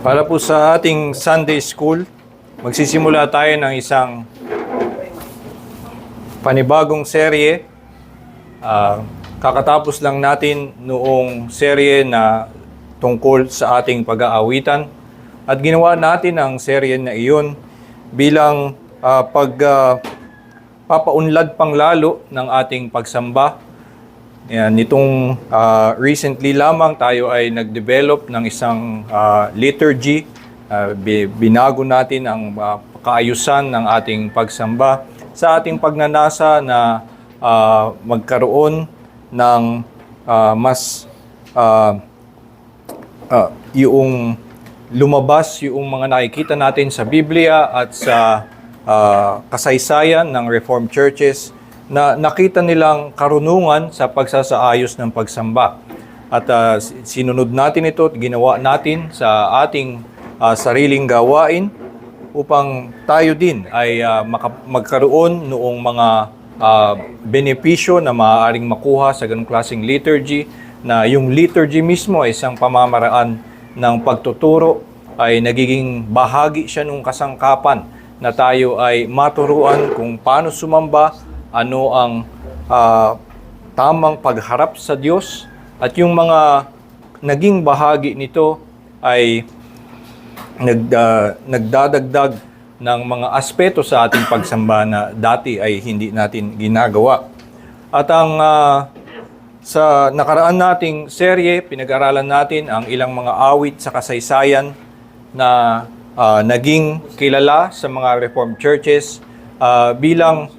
Para po sa ating Sunday School, magsisimula tayo ng isang panibagong serye. Kakatapos lang natin noong serye na tungkol sa ating pag-aawitan at ginawa natin ang serye na iyon bilang papaunlad pang lalo ng ating pagsamba. Yan, nitong recently lamang tayo ay nag-develop ng isang liturgy. Binago natin ang kaayusan ng ating pagsamba sa ating pagnanasa na magkaroon ng mas yung lumabas yung mga nakikita natin sa Biblia at sa kasaysayan ng Reformed churches na nakita nilang karunungan sa pagsasaayos ng pagsamba. At sinunod natin ito at ginawa natin sa ating sariling gawain upang tayo din ay magkaroon noong mga benepisyo na maaaring makuha sa ganung klaseng liturgy, na yung liturgy mismo ay isang pamamaraan ng pagtuturo, ay nagiging bahagi siya ng kasangkapan na tayo ay maturuan kung paano sumamba, ano ang tamang pagharap sa Diyos, at yung mga naging bahagi nito ay nagdadagdag ng mga aspeto sa ating pagsamba na dati ay hindi natin ginagawa. At ang sa nakaraan nating serye, pinag-aralan natin ang ilang mga awit sa kasaysayan na naging kilala sa mga Reformed churches bilang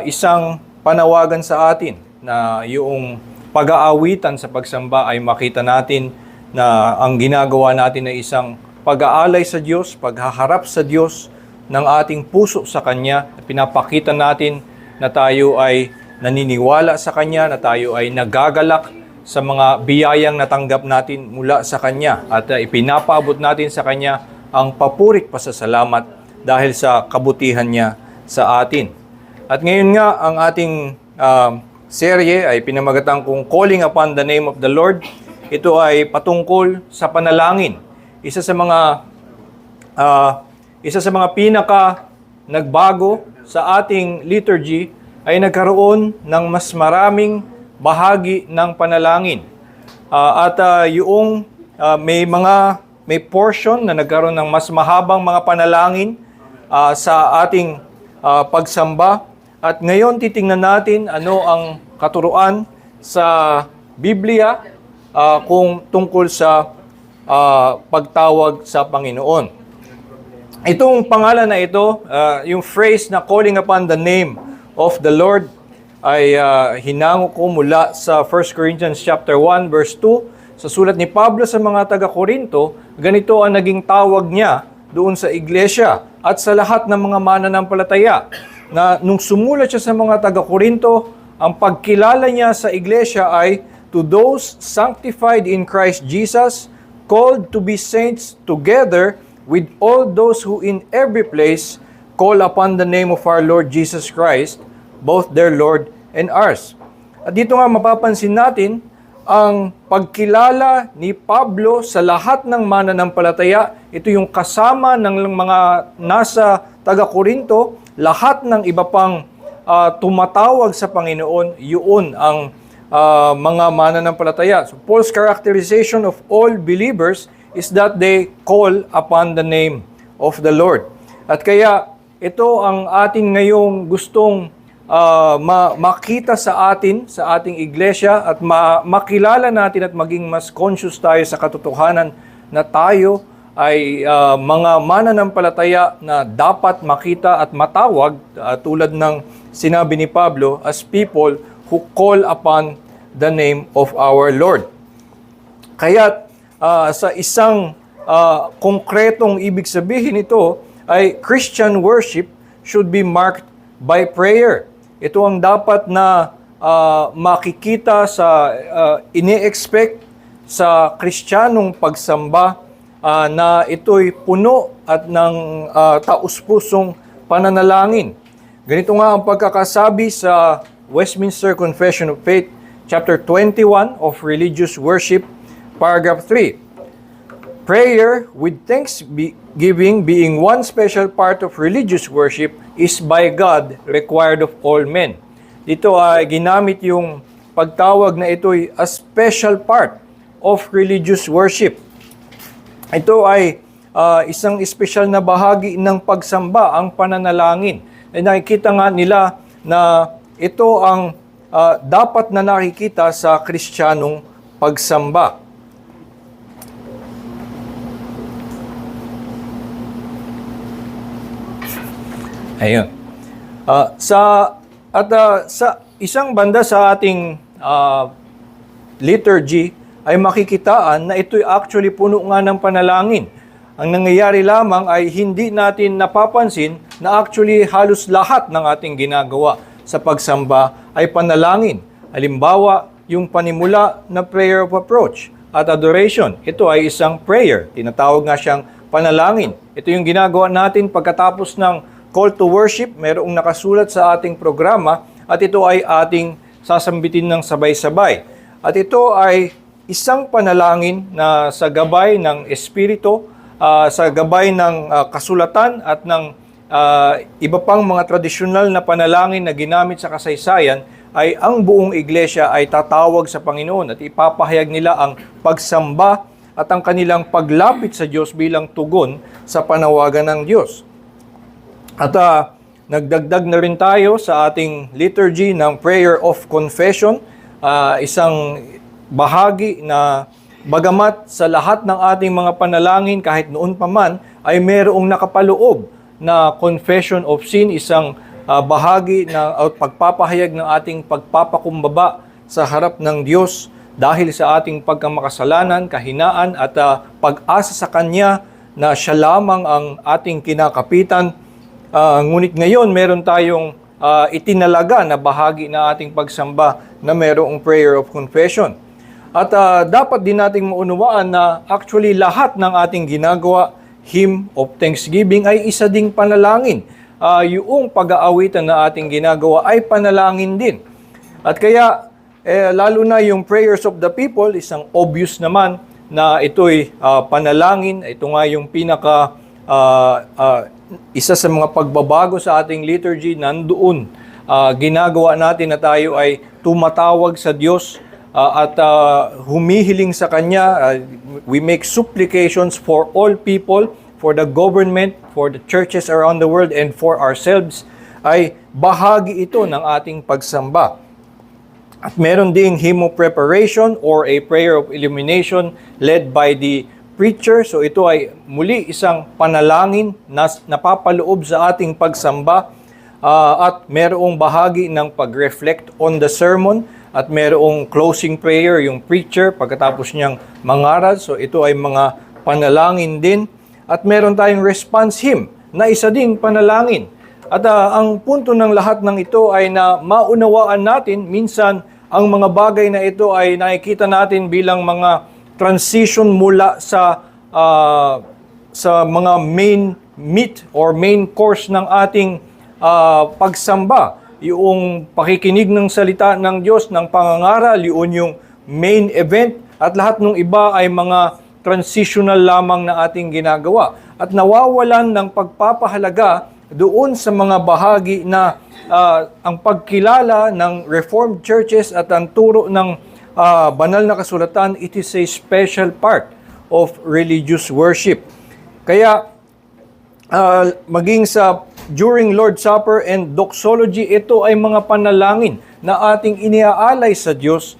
isang panawagan sa atin na yung pag-aawitan sa pagsamba ay makita natin na ang ginagawa natin ay isang pag-aalay sa Diyos, paghaharap sa Diyos ng ating puso sa Kanya. Pinapakita natin na tayo ay naniniwala sa Kanya, na tayo ay nagagalak sa mga biyayang natanggap natin mula sa Kanya, at ipinapaabot natin sa Kanya ang papurit pasasalamat dahil sa kabutihan Niya sa atin. At ngayon nga, ang ating serye ay pinamagatang kung Calling Upon the Name of the Lord. Ito ay patungkol sa panalangin. Isa sa mga pinaka nagbago sa ating liturgy ay nagkaroon ng mas maraming bahagi ng panalangin. May portion na nagkaroon ng mas mahabang mga panalangin sa ating pagsamba. At ngayon titingnan natin ano ang katuruan sa Biblia kung tungkol sa pagtawag sa Panginoon. Itong pangalan na ito, yung phrase na calling upon the name of the Lord, ay hinango ko mula sa 1 Corinthians chapter 1 verse 2. Sa sulat ni Pablo sa mga taga-Korinto, ganito ang naging tawag niya doon sa iglesia at sa lahat ng mga mananampalataya. Na nung sumulat siya sa mga taga-Korinto, ang pagkilala niya sa iglesia ay, to those sanctified in Christ Jesus, called to be saints together with all those who in every place call upon the name of our Lord Jesus Christ, both their Lord and ours. At dito nga mapapansin natin ang pagkilala ni Pablo sa lahat ng mananampalataya. Ito yung kasama ng mga nasa taga-Korinto, lahat ng iba pang tumatawag sa Panginoon, yun ang mga mananampalataya. So Paul's characterization of all believers is that they call upon the name of the Lord. At kaya ito ang atin ngayong gustong makita sa ating iglesia, at makilala natin at maging mas conscious tayo sa katotohanan na tayo ay mga mananampalataya na dapat makita at matawag tulad ng sinabi ni Pablo, as people who call upon the name of our Lord. Kaya sa isang konkretong ibig sabihin ito ay Christian worship should be marked by prayer. Ito ang dapat na makikita sa ini-expect sa Kristiyanong pagsamba, na ito'y puno at ng taus-pusong pananalangin. Ganito nga ang pagkakasabi sa Westminster Confession of Faith, chapter 21 of Religious Worship, paragraph 3. prayer with thanksgiving being one special part of religious worship is by God required of all men. Dito ay ginamit yung pagtawag na ito'y a special part of religious worship. Ito ay isang espesyal na bahagi ng pagsamba, ang pananalangin. Ay nakikita nga nila na ito ang dapat na nakikita sa Kristiyanong pagsamba. Ayun. Sa isang banda sa ating liturgy ay makikitaan na ito'y actually puno nga ng panalangin. Ang nangyayari lamang ay hindi natin napapansin na actually halos lahat ng ating ginagawa sa pagsamba ay panalangin. Halimbawa, yung panimula na prayer of approach at adoration. Ito ay isang prayer. Tinatawag nga siyang panalangin. Ito yung ginagawa natin pagkatapos ng call to worship. Merong nakasulat sa ating programa at ito ay ating sasambitin ng sabay-sabay. At ito ay isang panalangin na sa gabay ng Espiritu, sa gabay ng kasulatan at ng iba pang mga tradisyonal na panalangin na ginamit sa kasaysayan, ay ang buong iglesia ay tatawag sa Panginoon at ipapahayag nila ang pagsamba at ang kanilang paglapit sa Diyos bilang tugon sa panawagan ng Diyos. At nagdagdag na rin tayo sa ating liturgy ng prayer of confession, isang bahagi na bagamat sa lahat ng ating mga panalangin kahit noon pa man ay mayroong nakapaloob na confession of sin, isang bahagi na pagpapahayag ng ating pagpapakumbaba sa harap ng Diyos dahil sa ating pagkamakasalanan, kahinaan at pag-asa sa Kanya na siya lamang ang ating kinakapitan. Ngunit ngayon meron tayong itinalaga na bahagi na ating pagsamba na mayroong prayer of confession. At dapat din nating maunawaan na actually lahat ng ating ginagawa, hymn of thanksgiving, ay isa ding panalangin. Yung pag-aawitan na ating ginagawa ay panalangin din. At kaya, lalo na yung prayers of the people, isang obvious naman na ito'y panalangin. Ito nga yung isa sa mga pagbabago sa ating liturgy, nandoon. Ginagawa natin na tayo ay tumatawag sa Diyos at humihiling sa Kanya. We make supplications for all people, for the government, for the churches around the world, and for ourselves. Ay bahagi ito ng ating pagsamba. At meron ding hymn of preparation or a prayer of illumination led by the preacher. So ito ay muli isang panalangin na napapaloob sa ating pagsamba. At merong bahagi ng pag-reflect on the sermon. At merong closing prayer, yung preacher, pagkatapos niyang mangaral. So ito ay mga panalangin din. At meron tayong response hymn na isa ding panalangin. At ang punto ng lahat ng ito ay na maunawaan natin, minsan ang mga bagay na ito ay nakikita natin bilang mga transition mula sa mga main meat or main course ng ating pagsamba. Yung pakikinig ng salita ng Diyos, ng pangangaral, yun yung main event, at lahat ng iba ay mga transitional lamang na ating ginagawa. At nawawalan ng pagpapahalaga doon sa mga bahagi na ang pagkilala ng Reformed churches at ang turo ng banal na kasulatan, it is a special part of religious worship. Kaya maging sa during Lord's Supper and doxology, ito ay mga panalangin na ating iniaalay sa Diyos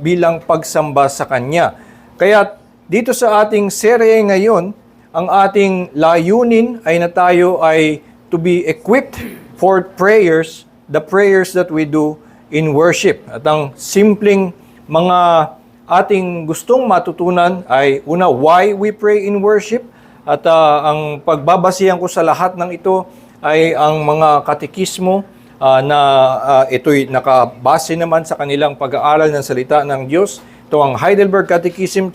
bilang pagsamba sa Kanya. Kaya dito sa ating serye ngayon, ang ating layunin ay na tayo ay to be equipped for prayers, the prayers that we do in worship. At ang simpleng mga ating gustong matutunan ay una, why we pray in worship. At ang pagbabasihan ko sa lahat ng ito ay ang mga katekismo na ito'y nakabase naman sa kanilang pag-aaral ng salita ng Diyos. Ito ang Heidelberg Catechism,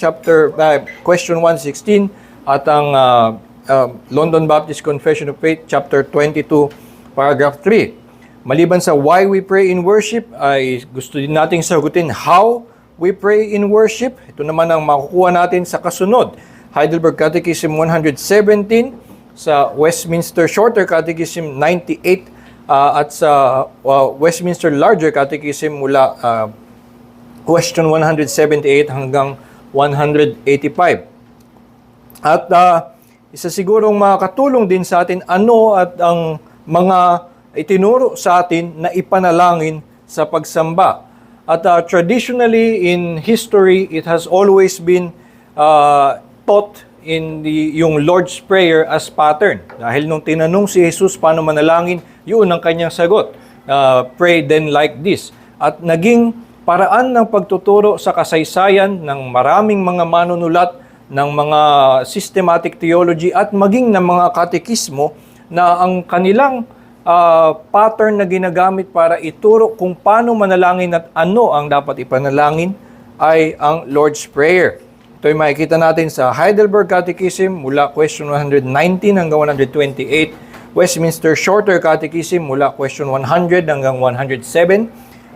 question 116, at ang London Baptist Confession of Faith, chapter 22, paragraph 3. Maliban sa why we pray in worship, ay gusto din nating sagutin how we pray in worship. Ito naman ang makukuha natin sa kasunod. Heidelberg Catechism 117, sa Westminster Shorter Catechism 98, at sa Westminster Larger Catechism mula question 178 hanggang 185. At isa sigurong makakatulong din sa atin ano at ang mga itinuro sa atin na ipanalangin sa pagsamba. At traditionally in history, it has always been taught in yung Lord's Prayer as pattern. Dahil nung tinanong si Jesus paano manalangin, yun ang kanyang sagot. Pray then like this. At naging paraan ng pagtuturo sa kasaysayan ng maraming mga manunulat ng mga systematic theology at maging ng mga katekismo na ang kanilang pattern na ginagamit para ituro kung paano manalangin at ano ang dapat ipanalangin ay ang Lord's Prayer. Ito ay makikita natin sa Heidelberg Catechism mula question 119 hanggang 128, Westminster Shorter Catechism mula question 100 hanggang 107,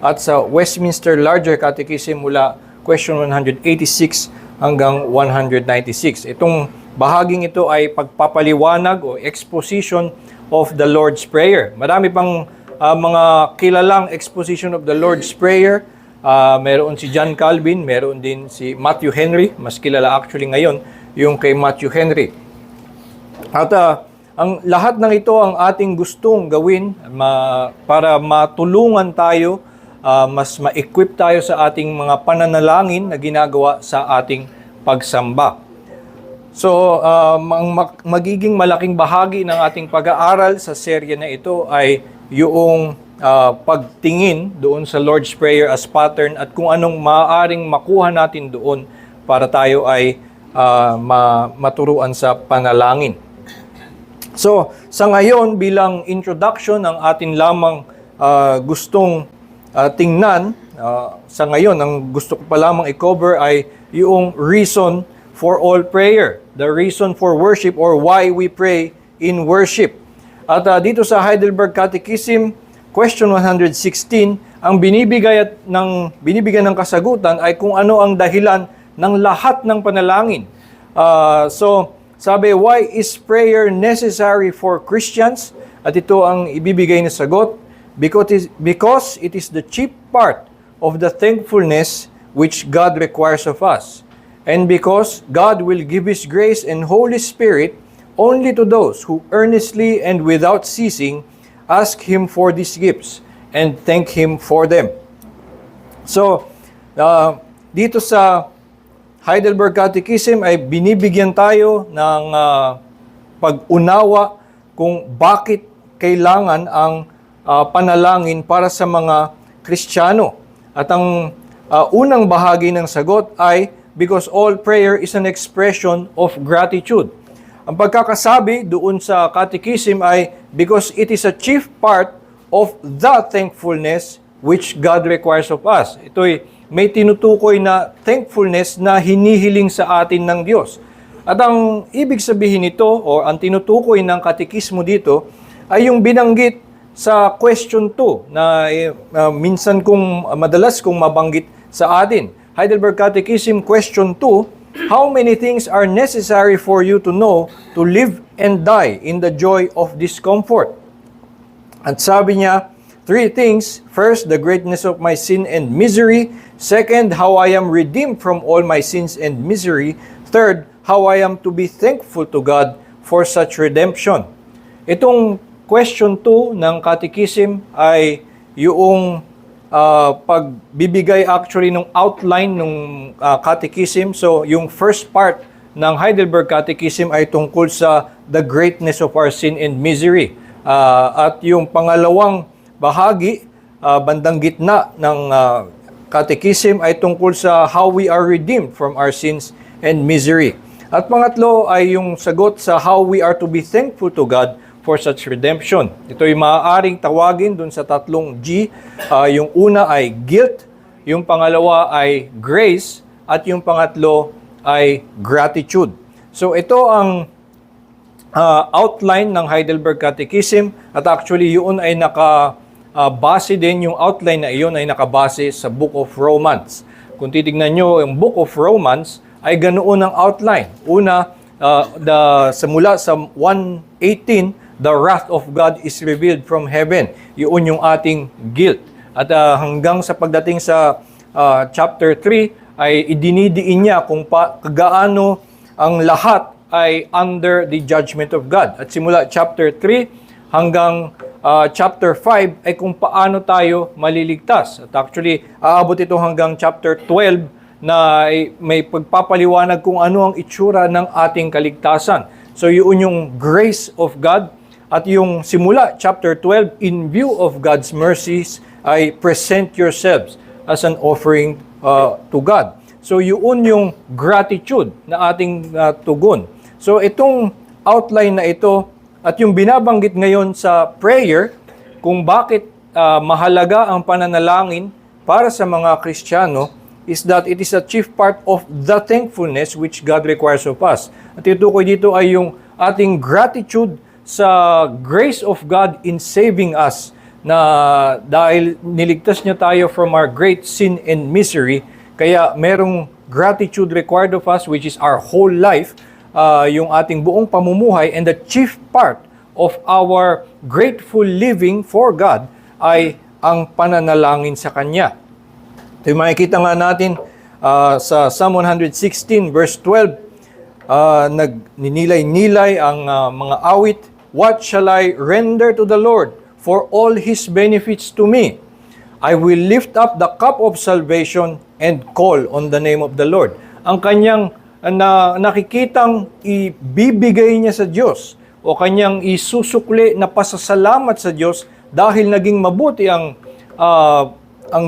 at sa Westminster Larger Catechism mula question 186 hanggang 196. Itong bahaging ito ay pagpapaliwanag o exposition of the Lord's Prayer. Marami pang mga kilalang exposition of the Lord's Prayer. Meron si John Calvin, meron din si Matthew Henry. Mas kilala actually ngayon yung kay Matthew Henry. At ang lahat ng ito ang ating gustong gawin para matulungan tayo, mas ma-equip tayo sa ating mga pananalangin na ginagawa sa ating pagsamba. So, magiging malaking bahagi ng ating pag-aaral sa serye na ito ay yung pagtingin doon sa Lord's Prayer as pattern at kung anong maaaring makuha natin doon para tayo ay maturuan sa panalangin. So, sa ngayon, bilang introduction, ang atin lamang gustong tingnan, sa ngayon, ang gusto ko pa lamang i-cover ay yung reason for all prayer, the reason for worship or why we pray in worship. At dito sa Heidelberg Catechism, question 116, ang binibigyan ng kasagutan ay kung ano ang dahilan ng lahat ng panalangin. So, sabi, why is prayer necessary for Christians? At ito ang ibibigay na sagot, because it is the chief part of the thankfulness which God requires of us. And because God will give His grace and Holy Spirit only to those who earnestly and without ceasing ask Him for these gifts and thank Him for them. So, dito sa Heidelberg Catechism ay binibigyan tayo ng pag-unawa kung bakit kailangan ang panalangin para sa mga Kristiyano. At ang unang bahagi ng sagot ay because all prayer is an expression of gratitude. Ang pagkakasabi doon sa catechism ay because it is a chief part of the thankfulness which God requires of us. Ito'y may tinutukoy na thankfulness na hinihiling sa atin ng Diyos. At ang ibig sabihin nito o ang tinutukoy ng katekismo dito ay yung binanggit sa question 2 na madalas kong mabanggit sa atin. Heidelberg Catechism question 2, how many things are necessary for you to know to live and die in the joy of discomfort? At sabi niya, 3 things. First, the greatness of my sin and misery. Second, how I am redeemed from all my sins and misery. Third, how I am to be thankful to God for such redemption. Itong question 2 ng Catechism ay yung pagbibigay actually ng outline ng Catechism. So, yung first part ng Heidelberg Catechism ay tungkol sa the greatness of our sin and misery. At yung pangalawang bahagi, bandang gitna ng Catechism ay tungkol sa how we are redeemed from our sins and misery. At pangatlo ay yung sagot sa how we are to be thankful to God for such redemption. Ito ay maaaring tawagin dun sa tatlong G. Yung una ay guilt, yung pangalawa ay grace, at yung pangatlo ay gratitude. So ito ang outline ng Heidelberg Catechism, at actually yun ay nakabase din, yung outline na iyon ay nakabase sa Book of Romans. Kung titignan nyo, yung Book of Romans ay ganoon ang outline. Una, mula sa 1:18, the wrath of God is revealed from heaven. Yun yung ating guilt. At hanggang sa pagdating sa chapter 3, ay idinidiin niya kung gaano ang lahat ay under the judgment of God. At simula chapter 3 hanggang chapter 5 ay kung paano tayo maliligtas. At actually, aabot ito hanggang chapter 12 na may pagpapaliwanag kung ano ang itsura ng ating kaligtasan. So yun yung grace of God. At yung simula chapter 12, in view of God's mercies, ay present yourselves as an offering to God. So yun yung gratitude na ating tugon. So itong outline na ito at yung binabanggit ngayon sa prayer kung bakit mahalaga ang pananalangin para sa mga Kristiyano is that it is a chief part of the thankfulness which God requires of us. At itutukoy dito ay yung ating gratitude sa grace of God in saving us na dahil niligtas niya tayo from our great sin and misery, kaya merong gratitude required of us which is our whole life, yung ating buong pamumuhay, and the chief part of our grateful living for God ay ang pananalangin sa Kanya. Ito yung makikita nga natin sa Psalm 116 verse 12, nagninilay-nilay ang mga awit. What shall I render to the Lord for all His benefits to me? I will lift up the cup of salvation and call on the name of the Lord. Ang kanyang nakikitang ibibigay niya sa Diyos o kanyang isusukli na pasasalamat sa Diyos dahil naging mabuti ang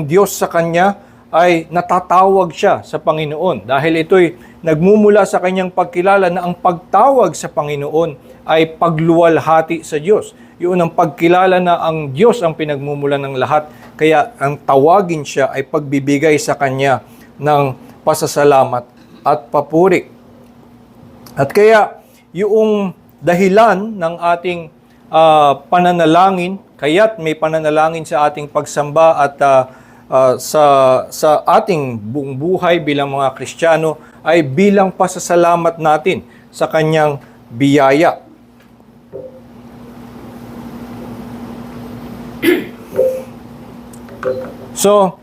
Diyos sa kanya, ay natatawag siya sa Panginoon. Dahil ito'y nagmumula sa kanyang pagkilala na ang pagtawag sa Panginoon ay pagluwalhati sa Diyos. Yun ang pagkilala na ang Diyos ang pinagmumula ng lahat. Kaya ang tawagin siya ay pagbibigay sa kanya ng pasasalamat at papuri. At kaya yung dahilan ng ating pananalangin, kaya't may pananalangin sa ating pagsamba at sa ating buong buhay bilang mga Kristiyano ay bilang pasasalamat natin sa kanyang biyaya. So,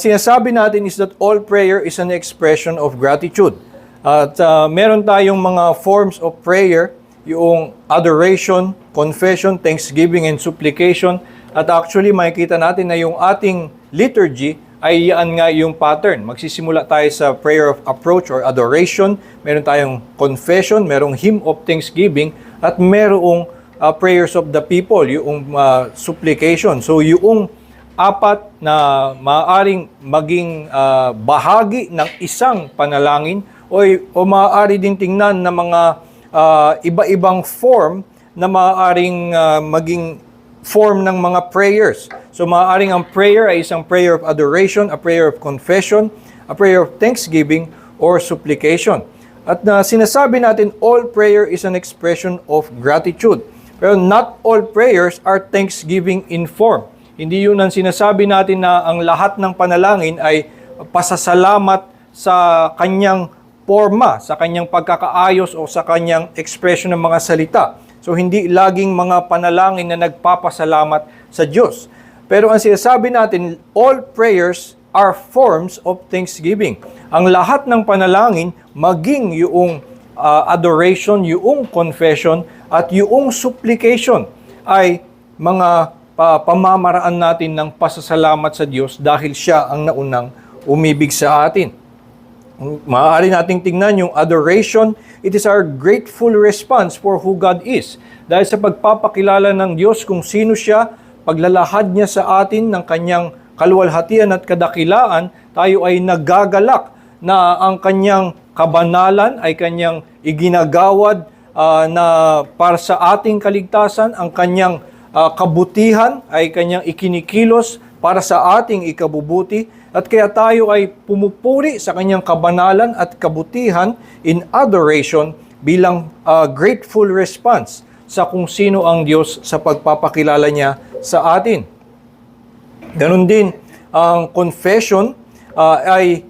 sinasabi natin is that all prayer is an expression of gratitude. At meron tayong mga forms of prayer, yung adoration, confession, thanksgiving, and supplication. At actually, makikita natin na yung ating liturgy ay yan nga yung pattern. Magsisimula tayo sa prayer of approach or adoration, meron tayong confession, merong hymn of thanksgiving, at merong prayers of the people, yung supplication. So yung apat na maaaring maging bahagi ng isang panalangin o maaari din tingnan na mga iba-ibang form na maaaring maging form ng mga prayers. So maaaring ang prayer ay isang prayer of adoration, a prayer of confession, a prayer of thanksgiving, or supplication. At sinasabi natin all prayer is an expression of gratitude. Pero not all prayers are thanksgiving in form. Hindi yun ang sinasabi natin na ang lahat ng panalangin ay pasasalamat sa kanyang forma, sa kanyang pagkakaayos o sa kanyang expression ng mga salita. So hindi laging mga panalangin na nagpapasalamat sa Diyos. Pero ang sinasabi natin, all prayers are forms of thanksgiving. Ang lahat ng panalangin, maging yung adoration, yung confession, at yung supplication ay mga pamamaraan natin ng pasasalamat sa Diyos dahil siya ang naunang umibig sa atin. Maaari nating tingnan yung adoration, it is our grateful response for who God is. Dahil sa pagpapakilala ng Diyos kung sino siya, paglalahad niya sa atin ng kanyang kaluwalhatian at kadakilaan, tayo ay nagagalak na ang kanyang kabanalan ay kanyang iginagawad na para sa ating kaligtasan, ang kanyang kabutihan ay kanyang ikinikilos para sa ating ikabubuti, at kaya tayo ay pumupuri sa kanyang kabanalan at kabutihan in adoration bilang grateful response sa kung sino ang Diyos sa pagpapakilala niya sa atin. Ganon din, ang confession ay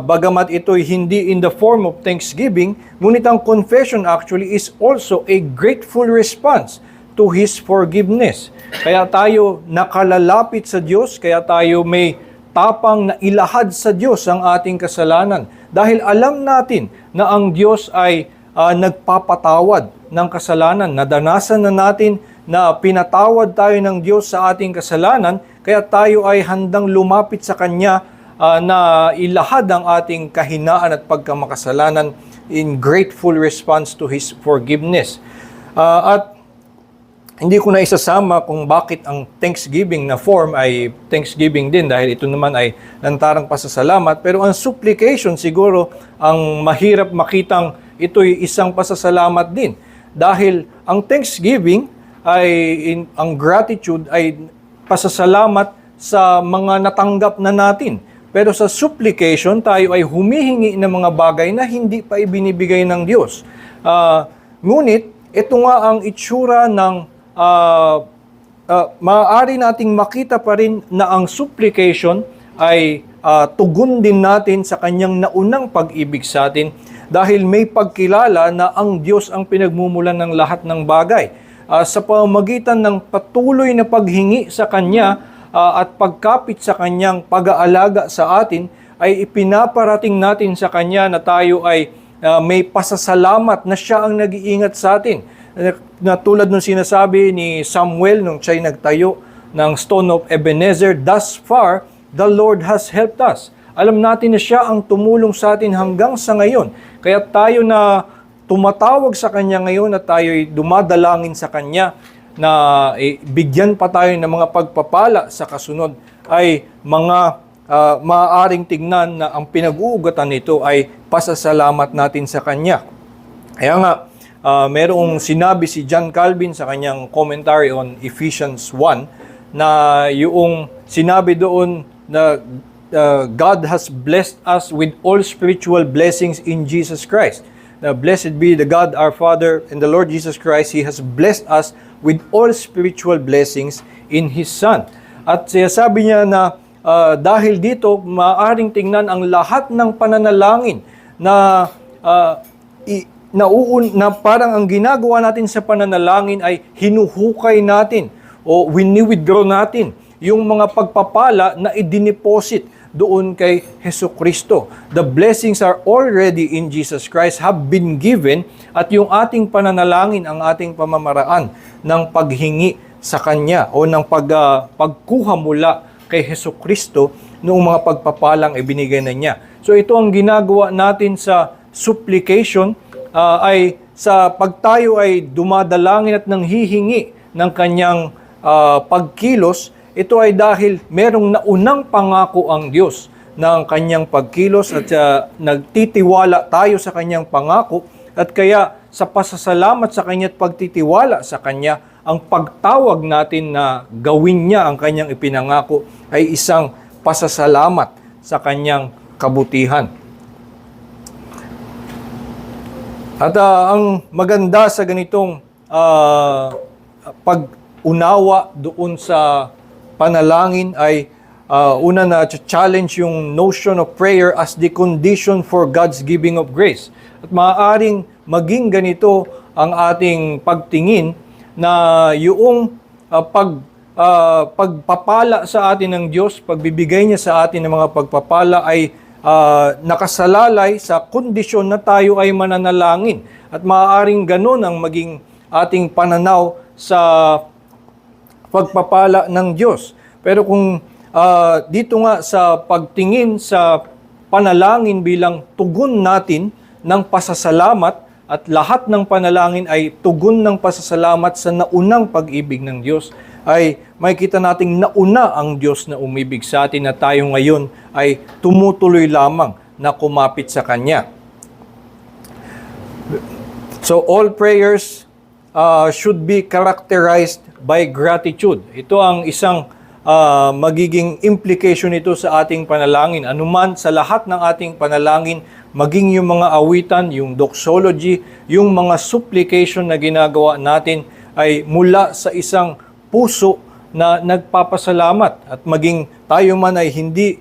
bagamat ito'y hindi in the form of thanksgiving, ngunit ang confession actually is also a grateful response to His forgiveness. Kaya tayo nakalalapit sa Diyos, kaya tayo may tapang na ilahad sa Diyos ang ating kasalanan. Dahil alam natin na ang Diyos ay nagpapatawad ng kasalanan. Nadanasan na natin na pinatawad tayo ng Diyos sa ating kasalanan, kaya tayo ay handang lumapit sa Kanya na ilahad ang ating kahinaan at pagkamakasalanan in grateful response to His forgiveness. At hindi ko na isasama kung bakit ang thanksgiving na form ay thanksgiving din dahil ito naman ay lantarang pasasalamat. Pero ang supplication siguro ang mahirap makitang ito'y isang pasasalamat din. Dahil ang thanksgiving ang gratitude ay pasasalamat sa mga natanggap na natin. Pero sa supplication, tayo ay humihingi ng mga bagay na hindi pa ibinibigay ng Diyos. Ngunit, ito nga ang itsura ng maaari nating makita pa rin na ang supplication ay tugon din natin sa Kanyang naunang pag-ibig sa atin dahil may pagkilala na ang Diyos ang pinagmumulan ng lahat ng bagay. Sa pamamagitan ng patuloy na paghingi sa Kanya at pagkapit sa Kanyang pag-aalaga sa atin, ay ipinaparating natin sa Kanya na tayo ay may pasasalamat na Siya ang nag-iingat sa atin. Na tulad nung sinasabi ni Samuel nung siya'y nagtayo ng Stone of Ebenezer, thus far, the Lord has helped us. Alam natin na Siya ang tumulong sa atin hanggang sa ngayon. Kaya tayo na tumatawag sa Kanya ngayon at tayo'y dumadalangin sa Kanya na bigyan pa tayo ng mga pagpapala sa kasunod ay mga maaaring tignan na ang pinag-uugatan nito ay pasasalamat natin sa Kanya. Kaya nga, merong sinabi si John Calvin sa kanyang commentary on Ephesians 1 na yung sinabi doon na God has blessed us with all spiritual blessings in Jesus Christ. Now, blessed be the God our Father and the Lord Jesus Christ. He has blessed us with all spiritual blessings in His Son. At sabi niya na dahil dito, maaaring tingnan ang lahat ng pananalangin na parang ang ginagawa natin sa pananalangin ay hinuhukay natin o wini-withdraw natin yung mga pagpapala na idiniposit doon kay Hesukristo. The blessings are already in Jesus Christ, have been given, at yung ating pananalangin, ang ating pamamaraan ng paghingi sa Kanya o ng pagkuha mula kay Hesukristo noong mga pagpapalang ibinigay na niya. So ito ang ginagawa natin sa supplication, ay sa pagtayo ay dumadalangin at nanghihingi ng Kanyang pagkilos. Ito ay dahil merong naunang pangako ang Diyos ng Kanyang pagkilos at nagtitiwala tayo sa Kanyang pangako, at kaya sa pasasalamat sa Kanya at pagtitiwala sa Kanya, ang pagtawag natin na gawin niya ang Kanyang ipinangako ay isang pasasalamat sa Kanyang kabutihan. At ang maganda sa ganitong pag-unawa doon sa panalangin ay una na challenge yung notion of prayer as the condition for God's giving of grace. At maaaring maging ganito ang ating pagtingin na yung pagpapala sa atin ng Diyos, pagbibigay niya sa atin ng mga pagpapala ay nakasalalay sa kondisyon na tayo ay mananalangin. At maaaring ganun ang maging ating pananaw sa pagpapala ng Diyos. Pero kung dito nga sa pagtingin sa panalangin bilang tugon natin ng pasasalamat, at lahat ng panalangin ay tugon ng pasasalamat sa naunang pag-ibig ng Diyos, ay makikita nating nauna ang Diyos na umibig sa atin na tayo ngayon ay tumutuloy lamang na kumapit sa Kanya. So all prayers should be characterized by gratitude. Ito ang isang magiging implication nito sa ating panalangin. Anuman sa lahat ng ating panalangin, maging yung mga awitan, yung doxology, yung mga supplication na ginagawa natin ay mula sa isang puso na nagpapasalamat, at maging tayo man ay hindi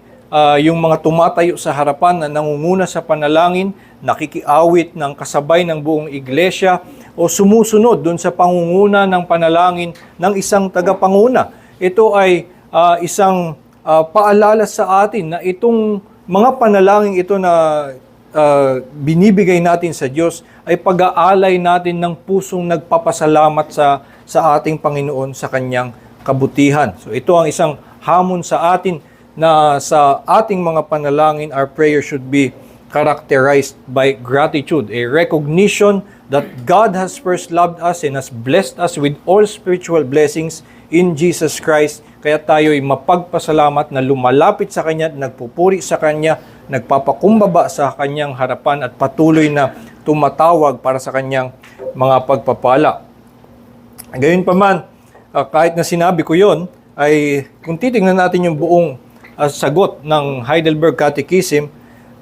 yung mga tumatayo sa harapan na nangunguna sa panalangin, nakikiawit ng kasabay ng buong iglesia, o sumusunod dun sa pangunguna ng panalangin ng isang tagapanguna. Ito ay isang paalala sa atin na itong mga panalangin ito na binibigay natin sa Diyos ay pag-aalay natin ng pusong nagpapasalamat sa ating Panginoon sa kanyang kabutihan. So ito ang isang hamon sa atin na sa ating mga panalangin, our prayer should be characterized by gratitude, a recognition that God has first loved us and has blessed us with all spiritual blessings in Jesus Christ. Kaya tayo ay mapagpasalamat na lumalapit sa Kanya, nagpupuri sa Kanya, nagpapakumbaba sa Kanyang harapan at patuloy na tumatawag para sa Kanyang mga pagpapala. Gayunpaman, kahit na sinabi ko yon, ay kung titingnan natin yung buong sagot ng Heidelberg Catechism,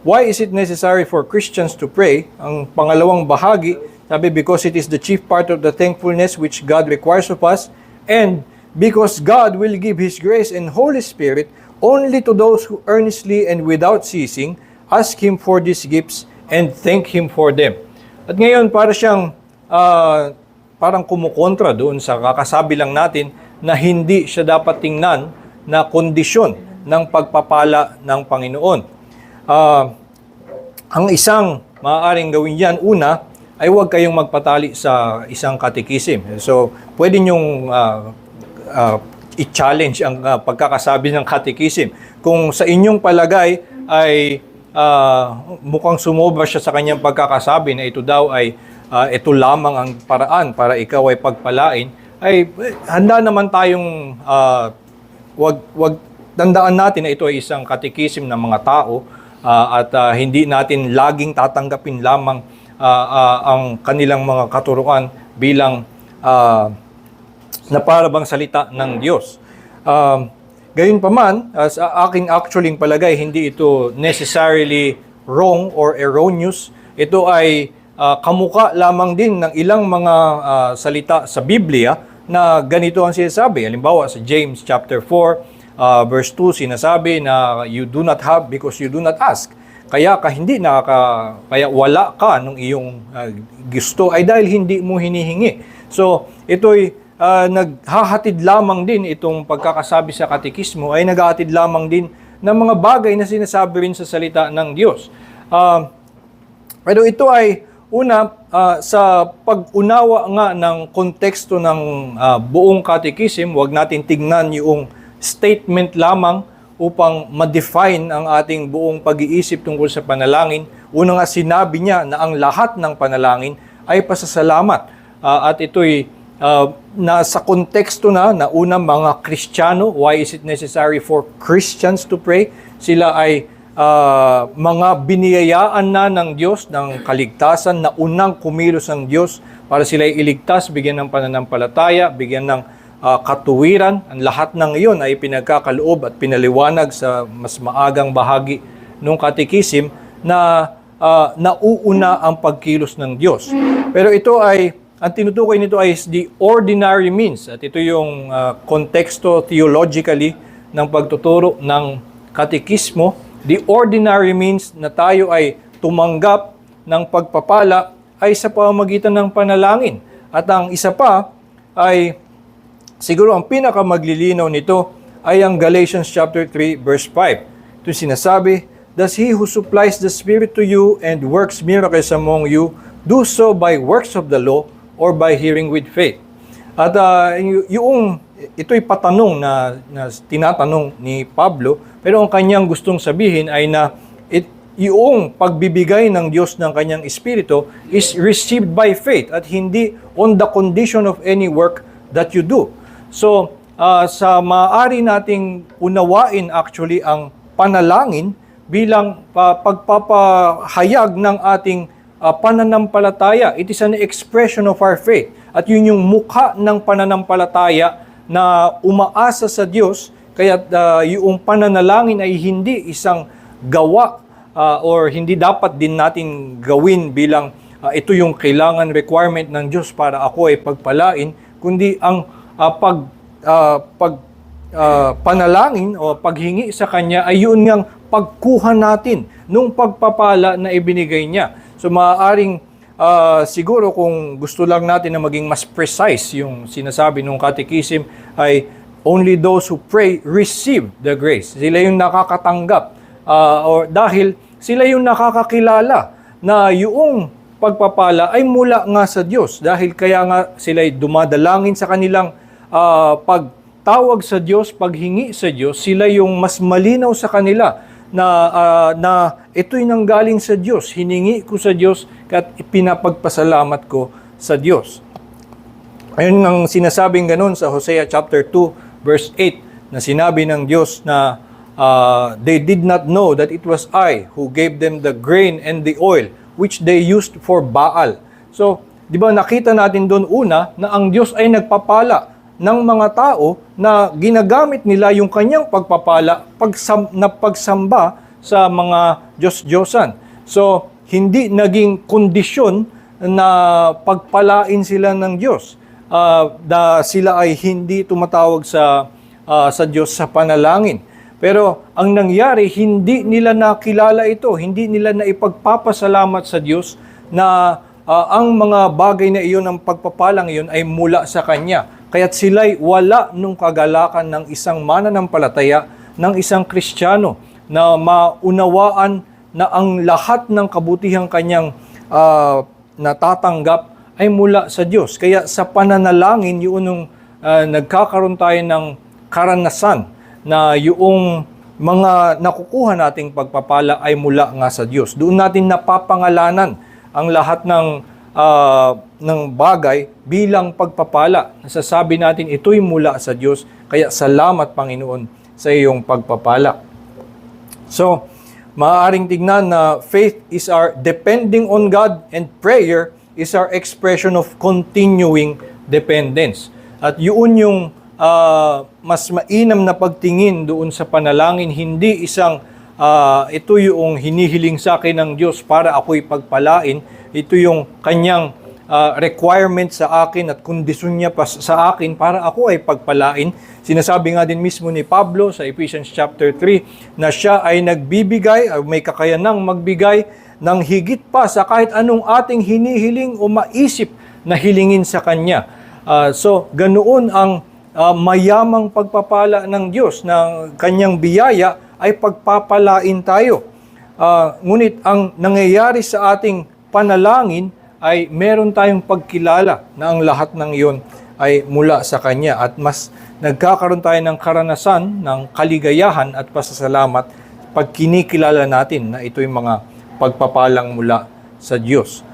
why is it necessary for Christians to pray? Ang pangalawang bahagi, sabi, because it is the chief part of the thankfulness which God requires of us, and because God will give His grace and Holy Spirit only to those who earnestly and without ceasing ask Him for these gifts and thank Him for them. At ngayon, para siyang parang kumukontra doon sa kakasabi lang natin na hindi siya dapat tingnan na kondisyon ng pagpapala ng Panginoon. Ang isang maaaring gawin yan, una, ay huwag kayong magpatali sa isang katikisim. So, pwede nyong i-challenge ang pagkakasabi ng katikisim. Kung sa inyong palagay ay mukhang sumobra siya sa kanyang pagkakasabi na ito daw ay ito lamang ang paraan para ikaw ay pagpalain, ay handa naman tayong wag tandaan natin na ito ay isang katikisim ng mga tao at hindi natin laging tatanggapin lamang ang kanilang mga katuruan bilang na parabang salita ng Diyos. Gayunpaman, sa aking actually palagay, hindi ito necessarily wrong or erroneous. Ito ay kamuka lamang din ng ilang mga salita sa Biblia na ganito ang sinasabi. Halimbawa sa James chapter 4, verse 2, sinasabi na you do not have because you do not ask. Kaya kaya wala ka nung iyong gusto ay dahil hindi mo hinihingi. So, ito'y naghahatid lamang din itong pagkakasabi sa katekismo ay naghahatid lamang din ng mga bagay na sinasabi rin sa salita ng Diyos. Pero ito ay una, sa pag-unawa nga ng konteksto ng buong katekism, huwag natin tignan yung statement lamang upang ma-define ang ating buong pag-iisip tungkol sa panalangin. Una nga sinabi niya na ang lahat ng panalangin ay pasasalamat. At ito'y nasa konteksto na unang mga Kristiyano. Why is it necessary for Christians to pray? Sila ay mga biniyayaan na ng Diyos ng kaligtasan na unang kumilos ng Diyos para sila ay iligtas, bigyan ng pananampalataya, bigyan ng katuwiran. Ang lahat ng iyon ay pinagkakaloob at pinaliwanag sa mas maagang bahagi ng katekism na nauuna ang pagkilos ng Diyos. Pero ito ay, ang tinutukoy nito ay the ordinary means. At ito yung konteksto theologically ng pagtuturo ng katekismo. The ordinary means na tayo ay tumanggap ng pagpapala ay sa pamamagitan ng panalangin. At ang isa pa ay siguro ang pinakamaglilinaw nito ay ang Galatians chapter 3 verse 5. Ito sinasabi, "Does he who supplies the Spirit to you and works miracles among you do so by works of the law or by hearing with faith?" At ito'y patanong na tinatanong ni Pablo, pero ang kanyang gustong sabihin ay na yung pagbibigay ng Diyos ng kanyang Espiritu is received by faith at hindi on the condition of any work that you do. So, sa maaari nating unawain actually ang panalangin bilang pagpapahayag ng ating pananampalataya. It is an expression of our faith. At yun yung mukha ng pananampalataya na umaasa sa Diyos, kaya yung pananalangin ay hindi isang gawa or hindi dapat din natin gawin bilang ito yung kailangan requirement ng Diyos para ako ay pagpalain, kundi ang panalangin o paghingi sa Kanya ay yun ngang pagkuha natin nung pagpapala na ibinigay niya. So maaaring siguro kung gusto lang natin na maging mas precise yung sinasabi ng Catechism ay only those who pray receive the grace. Sila yung nakakatanggap or dahil sila yung nakakakilala na yung pagpapala ay mula nga sa Diyos. Dahil kaya nga sila dumadalangin sa kanilang pagtawag sa Diyos, paghingi sa Diyos, sila yung mas malinaw sa kanila na ito'y nanggaling sa Diyos. Hiningi ko sa Diyos at pinapagpasalamat ko sa Diyos. Ayun ang sinasabing ganun sa Hosea chapter 2 verse 8 na sinabi ng Diyos na they did not know that it was I who gave them the grain and the oil which they used for Baal. So, di ba nakita natin doon una na ang Diyos ay nagpapala ng mga tao na ginagamit nila yung kanyang pagpapala na pagsamba sa mga Diyos-Diyosan. So, hindi naging kondisyon na pagpalain sila ng Diyos. Na sila ay hindi tumatawag sa Diyos sa panalangin. Pero ang nangyari, hindi nila nakilala ito, hindi nila na ipagpapasalamat sa Diyos na ang mga bagay na iyon, ang pagpapalang iyon ay mula sa Kanya. Kaya't sila'y wala nung kagalakan ng isang mananampalataya, ng isang Kristiyano na maunawaan na ang lahat ng kabutihang kanyang natatanggap ay mula sa Diyos. Kaya sa pananalangin, yun nung nagkakaroon tayo ng karanasan na yung mga nakukuha nating pagpapala ay mula nga sa Diyos. Doon natin napapangalanan ang lahat ng bagay bilang pagpapala. Nasasabi natin ito'y mula sa Diyos, kaya salamat Panginoon sa iyong pagpapala. So, maaaring tignan na faith is our depending on God and prayer is our expression of continuing dependence. At yun yung mas mainam na pagtingin doon sa panalangin, hindi isang ito yung hinihiling sa akin ng Diyos para ako'y pagpalain. Ito yung kanyang requirement sa akin at kondisyon niya pa sa akin para ako ay pagpalain. Sinasabi nga din mismo ni Pablo sa Ephesians chapter 3 na siya ay nagbibigay, may kakayanang magbigay ng higit pa sa kahit anong ating hinihiling o maisip na hilingin sa Kanya. So, ganoon ang mayamang pagpapala ng Diyos, ng Kanyang biyaya ay pagpapalain tayo. Ngunit ang nangyayari sa ating panalangin ay meron tayong pagkilala na ang lahat ng iyon ay mula sa Kanya at mas nagkakaroon tayo ng karanasan ng kaligayahan at pasasalamat pag kinikilala natin na ito'y mga pagpapalang mula sa Diyos.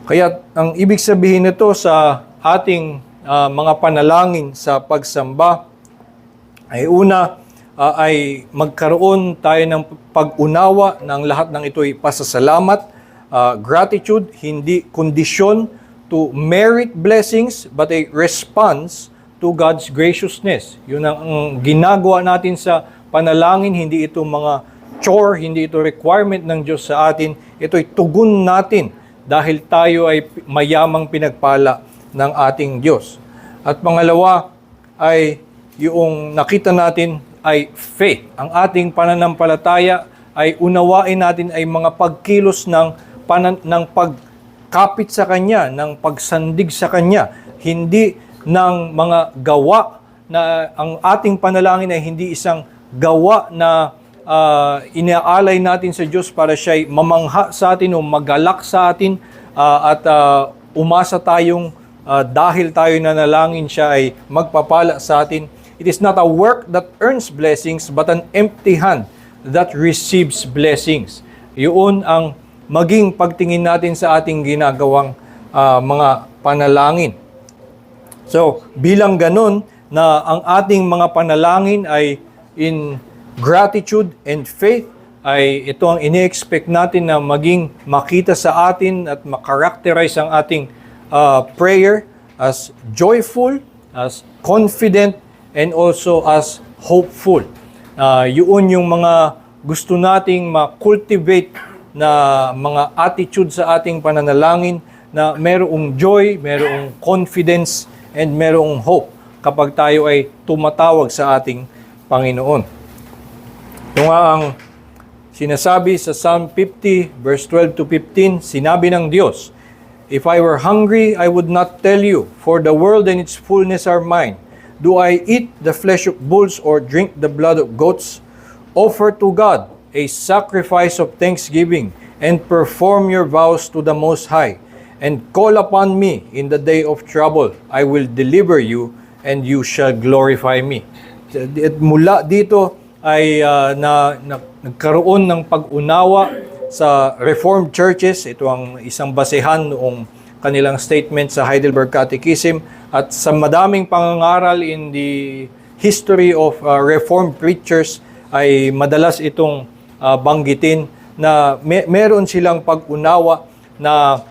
Kaya ang ibig sabihin nito sa ating mga panalangin sa pagsamba ay una ay magkaroon tayo ng pag-unawa ng lahat ng ito'y pasasalamat, gratitude, hindi kondisyon to merit blessings but a response to God's graciousness. Yun ang ginagawa natin sa panalangin, hindi ito mga chore, hindi ito requirement ng Diyos sa atin, ito'y tugon natin dahil tayo ay mayamang pinagpala ng ating Diyos. At pangalawa ay yung nakita natin ay faith. Ang ating pananampalataya ay unawain natin ay mga pagkilos ng pagkapit sa Kanya, ng pagsandig sa Kanya, hindi ng mga gawa na ang ating panalangin ay hindi isang gawa na inaalay natin sa Diyos para siya'y mamangha sa atin o magalak sa atin at umasa tayong dahil tayo nanalangin siya ay magpapala sa atin. It is not a work that earns blessings but an empty hand that receives blessings. Yun ang maging pagtingin natin sa ating ginagawang mga panalangin. So, bilang ganun na ang ating mga panalangin ay in gratitude and faith, ay ito ang ini-expect natin na maging makita sa atin at makarakterize ang ating prayer as joyful, as confident, and also as hopeful. Yun yung mga gusto nating ma-cultivate na mga attitude sa ating pananalangin na merong joy, merong confidence, and merong hope. kapag tayo ay tumatawag sa ating Panginoon. Ito nga ang sinasabi sa Psalm 50 verse 12 to 15, sinabi ng Diyos, "If I were hungry, I would not tell you, for the world and its fullness are mine. Do I eat the flesh of bulls or drink the blood of goats? Offer to God a sacrifice of thanksgiving and perform your vows to the Most High, and call upon me in the day of trouble. I will deliver you, and you shall glorify me." At mula dito ay nagkaroon ng pag-unawa sa Reformed churches. Ito ang isang basehan noong kanilang statement sa Heidelberg Catechism, at sa madaming pangangaral in the history of Reformed preachers ay madalas itong banggitin na meron silang pag-unawa na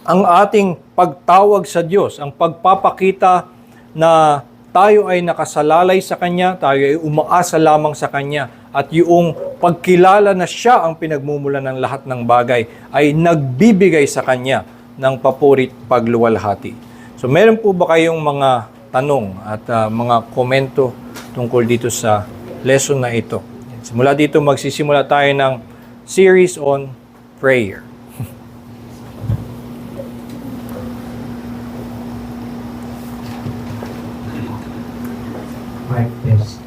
ang ating pagtawag sa Diyos, ang pagpapakita na tayo ay nakasalalay sa Kanya, tayo ay umaasa lamang sa Kanya, at yung pagkilala na Siya ang pinagmumulan ng lahat ng bagay ay nagbibigay sa Kanya ng papurit pagluwalhati. So meron po ba kayong mga tanong at mga komento tungkol dito sa lesson na ito? Simula dito magsisimula tayo ng series on prayer. Mic test.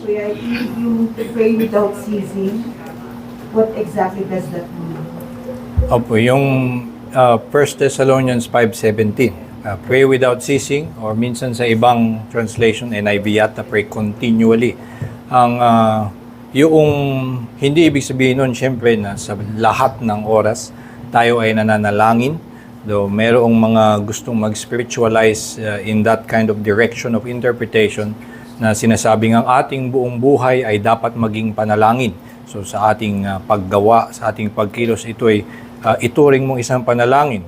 Kuya, yung to pray without ceasing, what exactly does that mean? Opo, yung 1 Thessalonians 5:17, pray without ceasing, or minsan sa ibang translation, NIV yata, pray continually. Ang yung hindi ibig sabihin nun, syempre, na sa lahat ng oras tayo ay nananalangin. Though merong mga gustong mag-spiritualize in that kind of direction of interpretation, na sinasabing ang ating buong buhay ay dapat maging panalangin. So sa ating paggawa, sa ating pagkilos, ito ay ituring mong isang panalangin.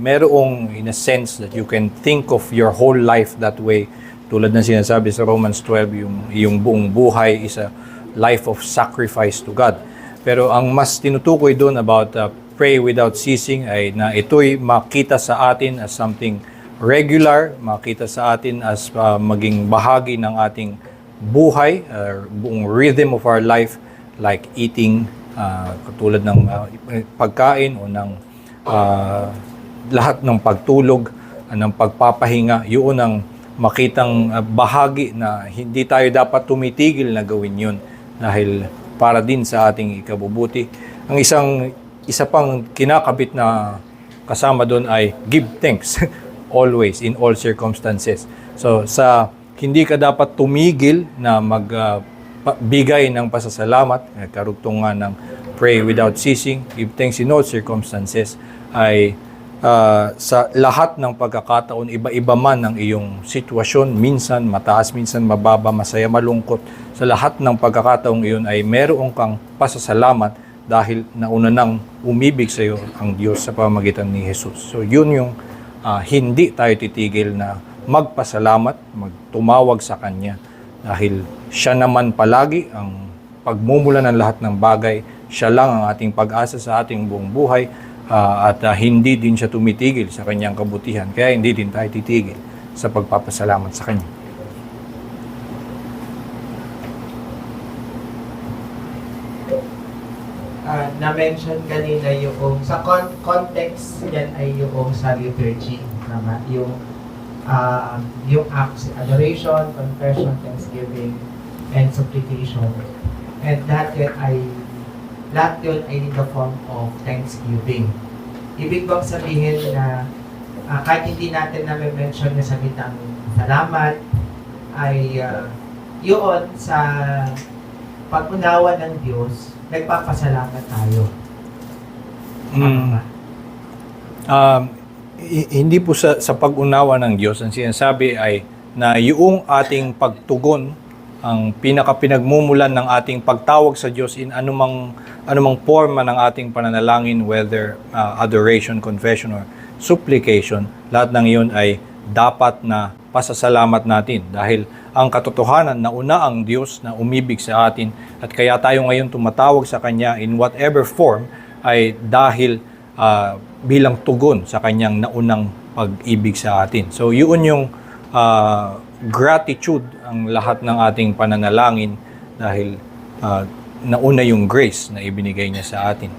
Merong in a sense that you can think of your whole life that way. Tulad ng sinasabi sa Romans 12, yung buong buhay is a life of sacrifice to God. Pero ang mas tinutukoy doon about pray without ceasing ay na ito'y makita sa atin as something regular, makita sa atin as maging bahagi ng ating buhay, buong rhythm of our life, like eating, katulad ng pagkain o ng lahat ng pagtulog, ng pagpapahinga. Yun ang makitang bahagi na hindi tayo dapat tumitigil na gawin yun dahil para din sa ating ikabubuti. Ang isa pang kinakabit na kasama doon ay give thanks always, in all circumstances. So sa hindi ka dapat tumigil na magbigay ng pasasalamat, karugtong nga ng pray without ceasing, give thanks in all circumstances, ay sa lahat ng pagkakataon, iba-iba man ang iyong sitwasyon, minsan mataas, minsan mababa, masaya, malungkot, sa lahat ng pagkakataong iyon ay meron kang pasasalamat dahil nauna nang umibig sa iyo ang Diyos sa pamamagitan ni Jesus. So yun yung hindi tayo titigil na magpasalamat, magtumawag sa Kanya dahil Siya naman palagi ang pagmumula ng lahat ng bagay. Siya lang ang ating pag-asa sa ating buong buhay, at hindi din Siya tumitigil sa Kanyang kabutihan. Kaya hindi din tayo titigil sa pagpapasalamat sa Kanya. Na-mention kanina yung sa context yan ay yung sa liturgy, tama? Yung acts, adoration, confession, thanksgiving, and supplication. And lahat yun ay in the form of thanksgiving. Ibig bang sabihin na kahit hindi natin na-mention na salitang salamat, ay yun sa pag-unawa ng Diyos, nagpapasalamat tayo. Hindi po sa pag-unawa ng Diyos, ang sinasabi ay na yung ating pagtugon ang pinaka-pinagmumulan ng ating pagtawag sa Diyos in anumang forma ng ating pananalangin, whether adoration, confession, or supplication, lahat ng iyon ay dapat na pasasalamat natin dahil ang katotohanan na una ang Diyos na umibig sa atin at kaya tayo ngayon tumatawag sa Kanya in whatever form ay dahil bilang tugon sa Kanyang naunang pag-ibig sa atin. So yun yung gratitude ang lahat ng ating pananalangin dahil nauna yung grace na ibinigay niya sa atin.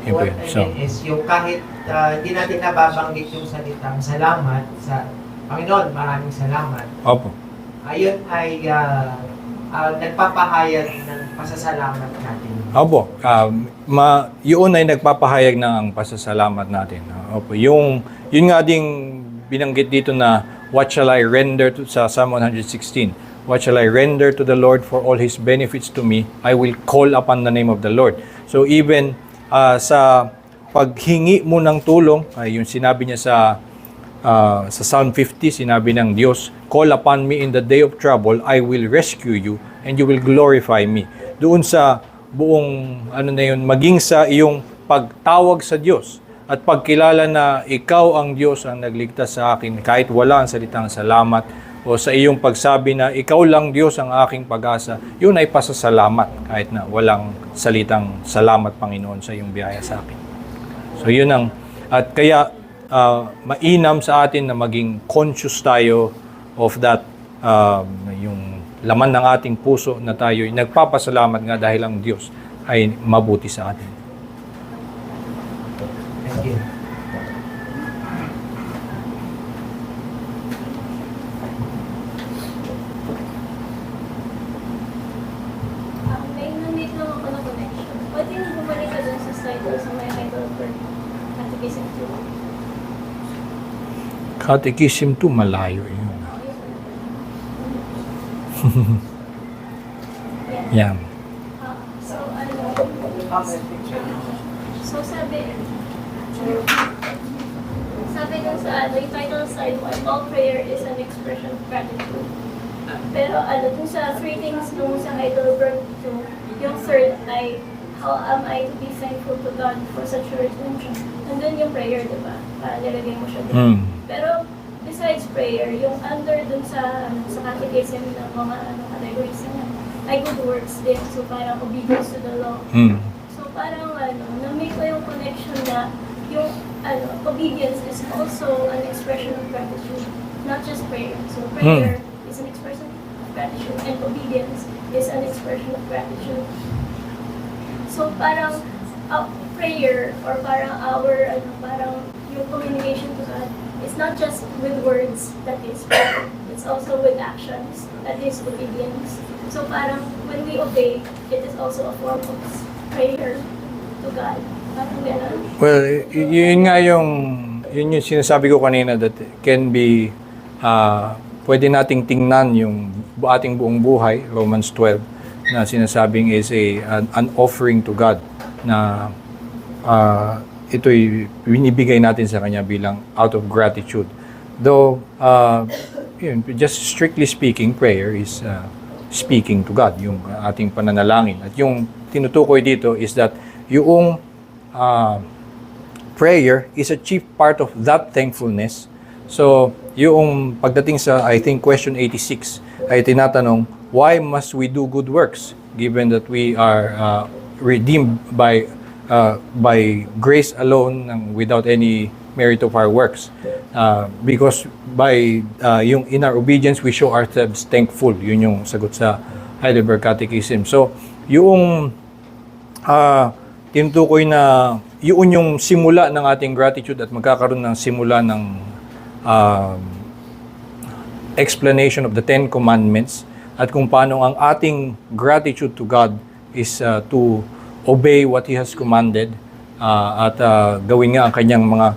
Yun po What yun. I So, mean is, yung kahit hindi natin nababanggit yung salitang salamat sa Panginoon, maraming salamat. opo. Ayun ay nagpapahayag ng pasasalamat natin. Opo. Yun ay nagpapahayag ng pasasalamat natin. Opo. Yun nga ding binanggit dito na what shall I render sa Psalm 116? What shall I render to the Lord for all His benefits to me? I will call upon the name of the Lord. So even sa paghingi mo ng tulong, yung sinabi niya sa Psalm 50, sinabi ng Diyos, call upon me in the day of trouble, I will rescue you and you will glorify me. Doon sa buong maging sa iyong pagtawag sa Diyos at pagkilala na ikaw ang Diyos ang nagligtas sa akin kahit wala ang salitang salamat o sa iyong pagsabi na ikaw lang Diyos ang aking pag-asa, yun ay pasasalamat kahit na walang salitang salamat Panginoon sa iyong biyaya sa akin. So yun ang, at kaya mainam sa atin na maging conscious tayo of that, yung laman ng ating puso na tayo nagpapasalamat nga dahil ang Diyos ay mabuti sa atin. Thank you. May nandito lang ako na connection. Pwede na bumalik ka dun sa slide ko sa may Heidelberg Catechism 2. Catechism 2, malayo yun. Yan. Yan. So, so sabi dun sa yung title slide mo, all prayer is an expression of gratitude. Pero dun sa three things nung sa Heidelberg 2, yung third ay, how am I to be thankful to God for such a redemption? Nandun yung prayer, di ba? Nilagay mo siya dun. Pero, besides prayer, yung under dun sa catechism ng mga categories na ay good works din. So, parang obedience to the law. So, parang na-make ko yung connection na yung obedience is also an expression of gratitude, not just prayer. So, prayer is an expression of gratitude and obedience is an expression of gratitude. So, parang prayer or parang parang yung communication to God is not just with words, that is prayer. It's also with actions, that is obedience. So parang when we obey, it is also a form of prayer to God. Parang gano'n. Well, yun yung sinasabi ko kanina that can be, pwede nating tingnan yung ating buong buhay, Romans 12, na sinasabing is an offering to God na ito'y binibigay natin sa Kanya bilang out of gratitude. Though, just strictly speaking, prayer is speaking to God, yung ating pananalangin. At yung tinutukoy dito is that yung prayer is a chief part of that thankfulness. So, yung pagdating sa, I think, question 86, ay tinatanong, why must we do good works given that we are redeemed by grace alone and without any merit of our works? Because by yung in our obedience, we show ourselves thankful. Yun yung sagot sa Heidelberg Catechism. So, yung tinutukoy na yun yung simula ng ating gratitude at magkakaroon ng simula ng explanation of the Ten Commandments at kung paano ang ating gratitude to God is to obey what He has commanded at gawin nga ang kanyang mga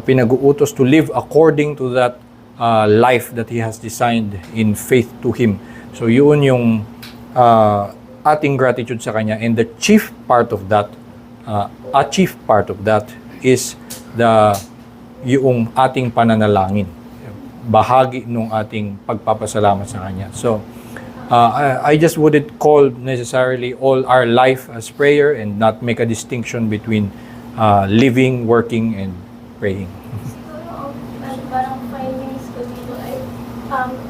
pinag-uutos to live according to that life that He has designed in faith to Him. So yun yung ating gratitude sa Kanya, and the chief part of that, is yung ating pananalangin, bahagi ng ating pagpapasalamat sa Kanya. So I just wouldn't call necessarily all our life as prayer and not make a distinction between living, working, and praying. Siguro, parang findings ko dito ay,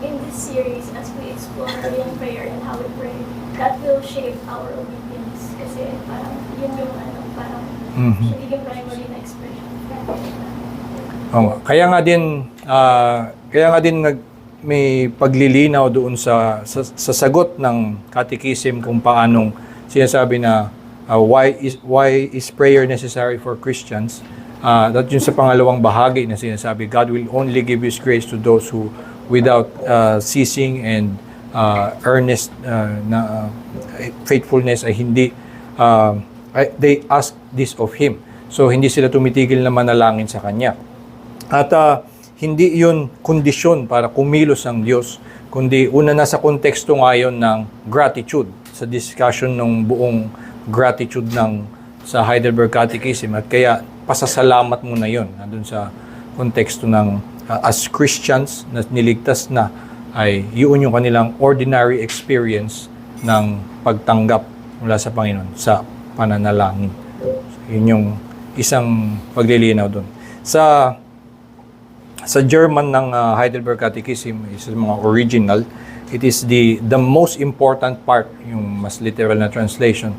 in this series, as we explore yung prayer and how we pray, that will shape our obedience. Kasi parang yun yung parang siya yung primary na expression. Kaya nga din may paglilinaw doon sa sagot ng catechism kung paanong sinasabi na why is prayer necessary for Christians. That yun sa pangalawang bahagi na sinasabi, God will only give His grace to those who without ceasing and earnest faithfulness ay hindi they ask this of Him. So hindi sila tumitigil na manalangin sa Kanya. At hindi yun kondisyon para kumilos ang Diyos, kundi una na sa konteksto ngayon ng gratitude, sa discussion ng buong gratitude sa Heidelberg Catechism. At kaya pasasalamat mo na yun, nandun sa konteksto ng as Christians na niligtas na, ay yun yung kanilang ordinary experience ng pagtanggap mula sa Panginoon sa pananalangin. So, yun yung isang paglilinaw doon. Sa German ng Heidelberg Catechism, is mga original, it is the most important part, yung mas literal na translation,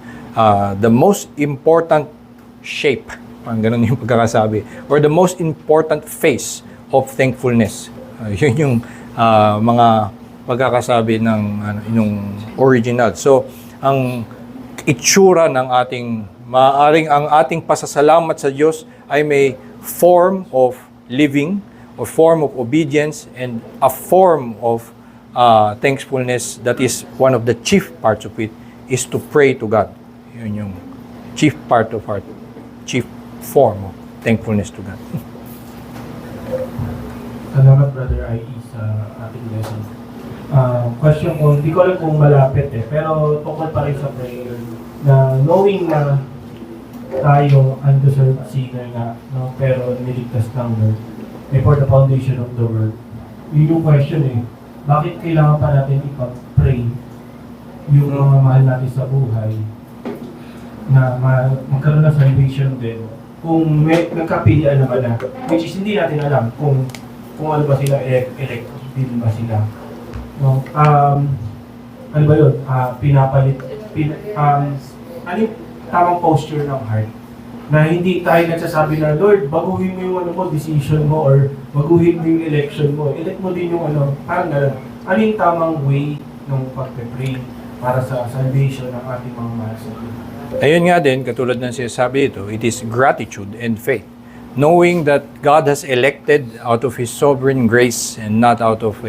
the most important shape, parang ganun yung pagkakasabi, or the most important face of thankfulness. Yun yung mga pagkakasabi ng original. So, ang itsura ng maaring ang ating pasasalamat sa Diyos ay may form of living, a form of obedience, and a form of thankfulness. That is one of the chief parts of it, is to pray to God. Yun yung chief part of our chief form of thankfulness to God. Salamat, Brother I.E. sa ating lesson. Question ko, hindi ko alam kung malapit pero tungkol pa rin sa prayer, na knowing na tayo undeserved sinner na, no? Pero niligtas ng Lord before the foundation of the world. Yun yung question bakit kailangan pa natin ipag-pray yung mga mahal natin sa buhay na magkaroon ng salvation din kung may nagkapilian naman na, which is hindi natin alam kung ano ba sila, elect din ba sila. No? Ano ba yun? Pinapalit, ano yung tamang posture ng heart? Na hindi tayo nagsasabi na, Lord, baguhin mo yung decision mo, or baguhin mo yung election mo. Elect mo din yung parang gano'n. Ano yung tamang way ng pag-pray para sa salvation ng ating mga mahal sa Diyos? Ayun nga din, katulad ng sinasabi ito, it is gratitude and faith. Knowing that God has elected out of His sovereign grace and not out of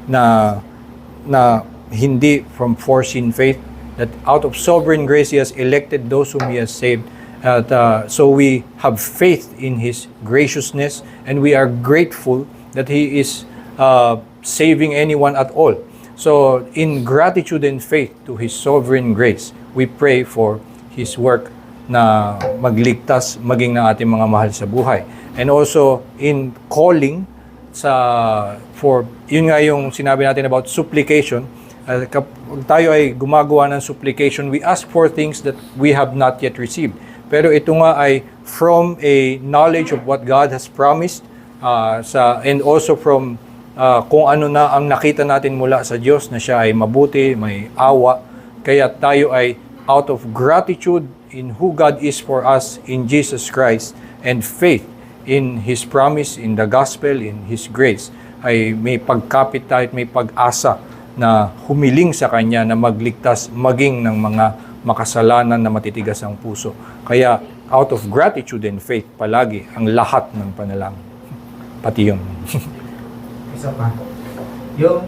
na hindi from foreseen faith, that out of sovereign grace He has elected those whom He has saved. At so we have faith in His graciousness, and we are grateful that He is saving anyone at all. So in gratitude and faith to His sovereign grace, we pray for His work na magligtas maging ng ating mga mahal sa buhay. And also in calling yun nga yung sinabi natin about supplication. Kapag tayo ay gumagawa ng supplication, we ask for things that we have not yet received. Pero ito nga ay from a knowledge of what God has promised, and also from kung ano na ang nakita natin mula sa Diyos na siya ay mabuti, may awa. Kaya tayo ay out of gratitude in who God is for us in Jesus Christ, and faith in His promise, in the gospel, in His grace, ay may pagkapit tayo at may pag-asa na humiling sa Kanya na magligtas maging ng mga makasalanan na matitigas ang puso. Kaya out of gratitude and faith palagi ang lahat ng panalangin. Pati yun. Isa pa.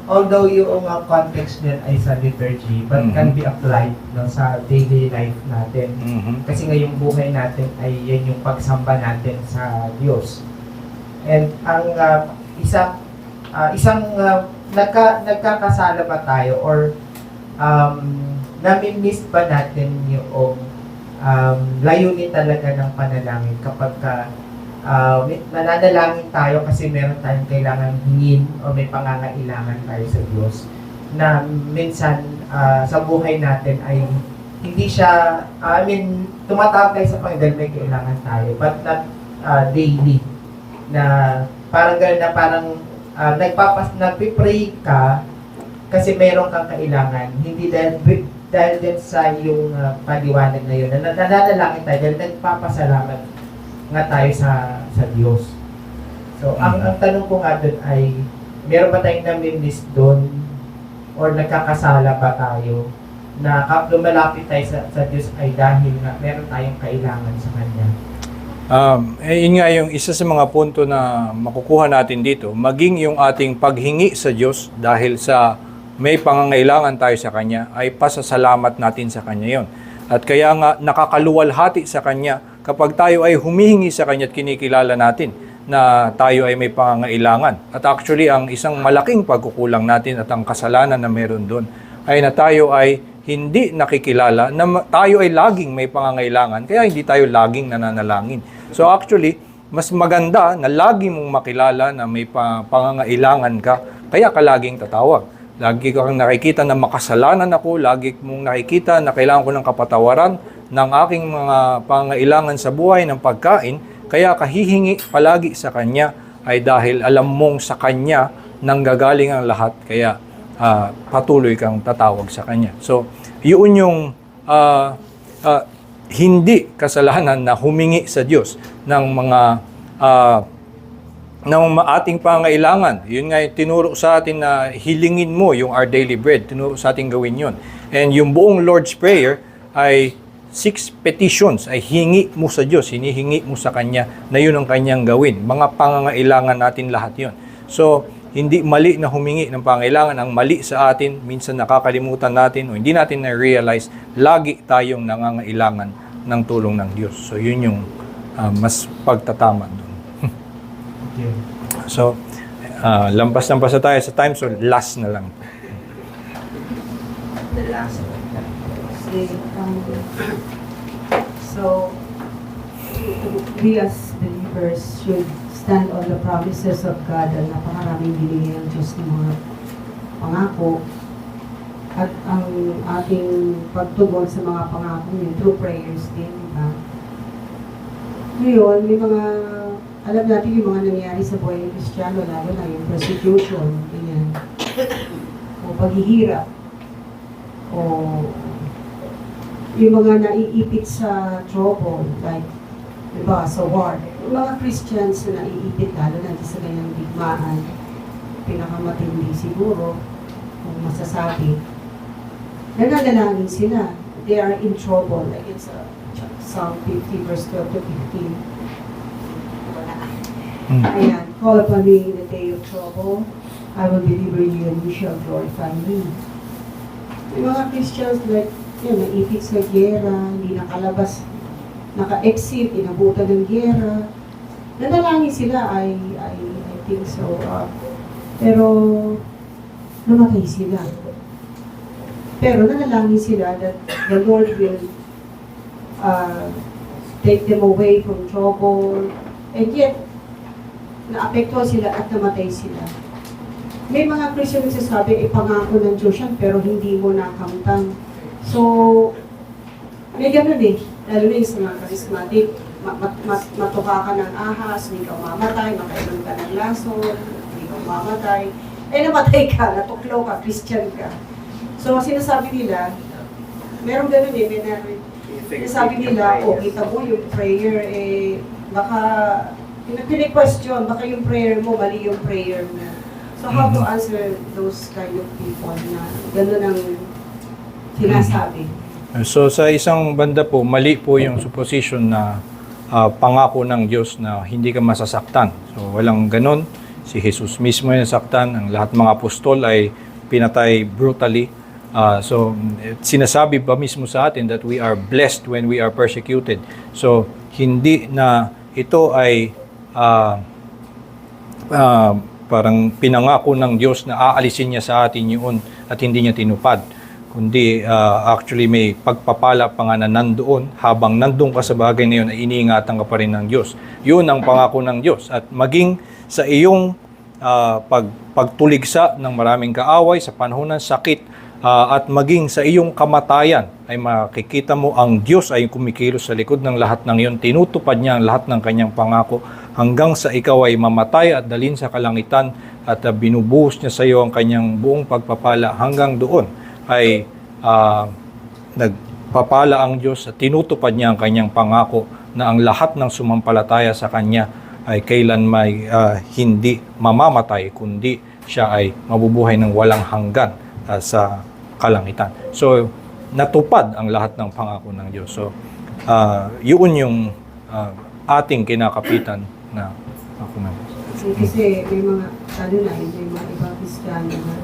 Although yung context niyan ay sa liturgy, but can be applied sa daily life natin. Kasi ngayong buhay natin ay yan yung pagsamba natin sa Diyos. And ang nagkakasala ba tayo, or nami-miss ba natin yung layunin talaga ng panalangin kapag nananalangin tayo kasi meron tayong kailangan hingin o may pangangailangan tayo sa Diyos. na minsan sa buhay natin ay hindi siya, tumatawag tayo sa Panginoon dahil may kailangan tayo, but not daily. Na parang gano'n na parang nagpipray ka kasi meron kang kailangan, hindi dahil din sa yung paliwanag na yun. Nananalangin tayo dahil nagpapasalamat nga tayo sa Diyos. So, ang tanong ko nga doon ay, meron ba tayong namimiss doon or nagkakasala ba tayo na lumalapit tayo sa Diyos ay dahil nga meron tayong kailangan sa Kanya? Yun nga yung isa sa mga punto na makukuha natin dito, maging yung ating paghingi sa Diyos dahil sa may pangangailangan tayo sa Kanya, ay pasasalamat natin sa Kanya yon. At kaya nga nakakaluwalhati sa Kanya kapag tayo ay humihingi sa Kanya at kinikilala natin na tayo ay may pangangailangan. At actually, ang isang malaking pagkukulang natin at ang kasalanan na meron doon ay na tayo ay hindi nakikilala na tayo ay laging may pangangailangan, kaya hindi tayo laging nananalangin. So actually, mas maganda na lagi mong makilala na may pangangailangan ka, kaya ka laging tatawag. Lagi kang nakikita na makasalanan ako, lagi mong nakikita na kailangan ko ng kapatawaran ng aking mga pangangailangan sa buhay ng pagkain, kaya kahihingi palagi sa Kanya ay dahil alam mong sa Kanya nanggagaling ang lahat, kaya patuloy kang tatawag sa Kanya. So, yun yung hindi kasalanan na humingi sa Diyos ng mga ng ating pangailangan. Yun nga yung tinuro sa atin na hilingin mo yung our daily bread. Tinuro sa atin gawin yun. And yung buong Lord's Prayer ay 6 petitions ay hingi mo sa Diyos, hinihingi mo sa Kanya na yun ang Kanyang gawin. Mga pangangailangan natin lahat yun. So, hindi mali na humingi ng pangailangan. Ang mali sa atin, minsan nakakalimutan natin o hindi natin na-realize, lagi tayong nangangailangan ng tulong ng Diyos. So, yun yung mas pagtatama doon. Okay. So, lampas-lampas na tayo sa time, so last na lang. The last one. So, we as believers should stand on the promises of God at napakaraming binigay ng Diyos ng mga pangako at ang ating pagtugon sa mga pangako yun through prayers din. Ngayon, may mga alam natin yung mga nangyari sa buhay ng Kristiyano, lalo na yung persecution, ganyan, o paghihirap, o yung mga naiipit sa trouble, like, diba, sa war. Yung mga Christians na naiipit, lalo na sa ganyang digmaan, pinakamatindi siguro, kung masasabi, nananalangin sila. They are in trouble, like it's Psalm 50, verse 12 to 15. Ayan, call upon me in the day of trouble, I will deliver you and you shall glorify me. Yung mga Christians, like, yun, naipit sa gera, hindi nakalabas, naka-exit, inabutan ng gera. Nanalangin sila, I think so. Pero, namatay sila. Pero nanalangin sila that the Lord will take them away from trouble. And yet, naapektuhan sila at namatay sila. May mga Christian nagsasabi, ipangako ng Diyos yan, pero hindi mo nakamtan. So, may ganun eh. Lalo na yung sa mga charismatic, matuka ka ng ahas, hindi ka mamatay, makainom ka ng laso, hindi ka mamatay. Eh, namatay ka, natuklaw ka, Christian ka. So, sinasabi nila, meron ganun eh, sinasabi nila, kita mo yung prayer, baka, pini-question, baka yung prayer mo, mali yung prayer mo. So, how to answer those kind of people na gano'n ang sinasabi? So, sa isang banda po, mali po yung supposition na pangako ng Diyos na hindi ka masasaktan. So, walang ganon. Si Jesus mismo yung nasaktan. Ang lahat mga apostol ay pinatay brutally. So, sinasabi pa mismo sa atin that we are blessed when we are persecuted. So, hindi na ito ay parang pinangako ng Diyos na aalisin niya sa atin yun at hindi niya tinupad. Kundi actually may pagpapala pa nga na nandoon, habang nandoon ka sa bagay na yun, ay iniingatan ka pa rin ng Diyos. Yun ang pangako ng Diyos. At maging sa iyong pagtuligsa ng maraming kaaway sa panahon ng sakit at maging sa iyong kamatayan ay makikita mo ang Diyos ay kumikilos sa likod ng lahat ng iyon. Tinutupad niya ang lahat ng kanyang pangako hanggang sa ikaw ay mamatay at dalhin sa kalangitan at binubuhos niya sa iyo ang kanyang buong pagpapala. Hanggang doon ay nagpapala ang Diyos at tinutupad niya ang kanyang pangako na ang lahat ng sumampalataya sa kanya ay kailan may hindi mamamatay, kundi siya ay mabubuhay ng walang hanggan sa kalangitan. So, natupad ang lahat ng pangako ng Diyos. So, yun yung ating kinakapitan na ako na. Kasi may mga, lalo na, may mga ibang Kristiyano na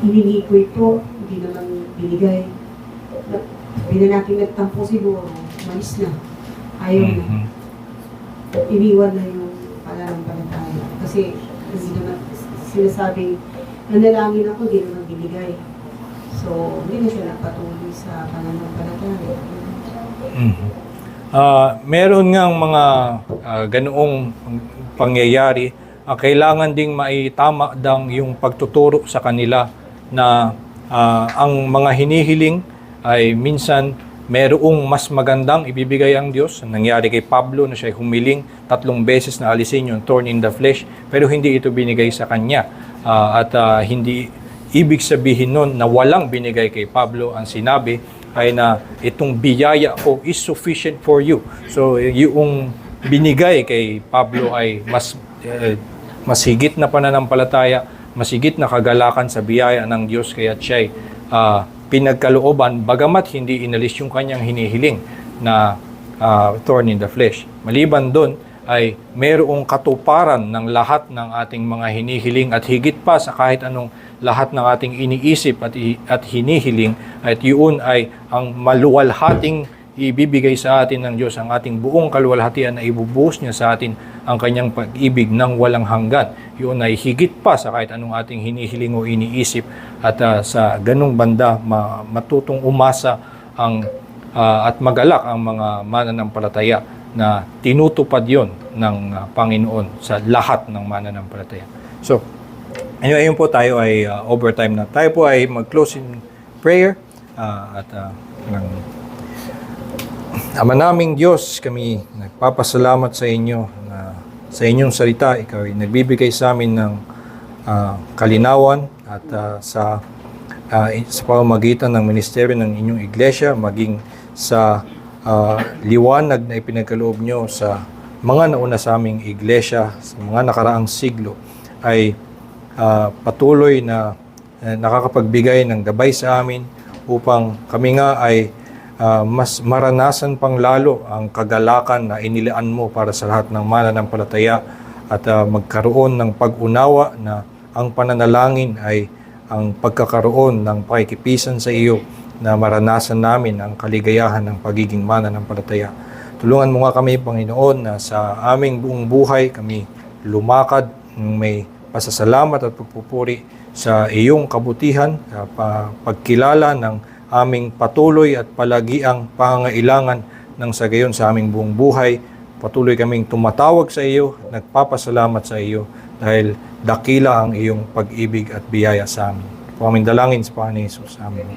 hiningi ko ito, hindi naman binigay. Sabi na natin nagtampo siguro, malis na. Ayaw na. Iniwan na yung pananampalataya. Kasi hindi naman sinasabing, nanalangin ako, hindi naman binigay. So, hindi na siya nagpatuloy sa pananampalataya. Meron ngang mga ganoong pangyayari, kailangan ding maitama dang yung pagtuturo sa kanila na ang mga hinihiling ay minsan merong mas magandang ibibigay ang Diyos. Nangyari kay Pablo na siya humiling 3 beses na alisin yung thorn in the flesh, pero hindi ito binigay sa kanya. Hindi ibig sabihin nun na walang binigay kay Pablo. Ang sinabi ay na itong biyaya ko is sufficient for you. So yung binigay kay Pablo ay mas higit na pananampalataya, mas higit na kagalakan sa biyaya ng Diyos, kaya siya ay pinagkalooban bagamat hindi inalis yung kanyang hinihiling na thorn in the flesh. Maliban doon ay mayroong katuparan ng lahat ng ating mga hinihiling at higit pa sa kahit anong lahat ng ating iniisip at hinihiling, at yun ay ang maluwalhating ibibigay sa atin ng Diyos, ang ating buong kaluwalhatian na ibubuhos niya sa atin ang kanyang pag-ibig ng walang hanggan. Yun ay higit pa sa kahit anong ating hinihiling o iniisip, at sa ganung banda matutong umasa at magalak ang mga mananampalataya na tinutupad yon ng Panginoon sa lahat ng mananampalataya. So, ayun po, tayo ay overtime na. Tayo po ay mag-close in prayer Ama naming Diyos, kami nagpapasalamat sa inyo na sa inyong salita, ikaw ay nagbibigay sa amin ng kalinawan at sa pamamagitan ng ministeryo ng inyong iglesia, maging sa liwanag na ipinagkaloob nyo sa mga nauna sa aming iglesia, sa mga nakaraang siglo, ay patuloy na nakakapagbigay ng gabay sa amin upang kami nga ay mas maranasan pang lalo ang kagalakan na inilaan mo para sa lahat ng mananampalataya, at magkaroon ng pag-unawa na ang pananalangin ay ang pagkakaroon ng pakikipisan sa iyo, na maranasan namin ang kaligayahan ng pagiging mananampalataya. Tulungan mo nga kami, Panginoon, na sa aming buong buhay kami lumakad ng may pasasalamat at pagpupuri sa iyong kabutihan, pagkilala ng aming patuloy at palagiang pangangailangan ng sa gayon sa aming buong buhay. Patuloy kaming tumatawag sa iyo, nagpapasalamat sa iyo dahil dakila ang iyong pag-ibig at biyaya sa amin. Po aming dalangin sa Panginoon Jesus. Amen.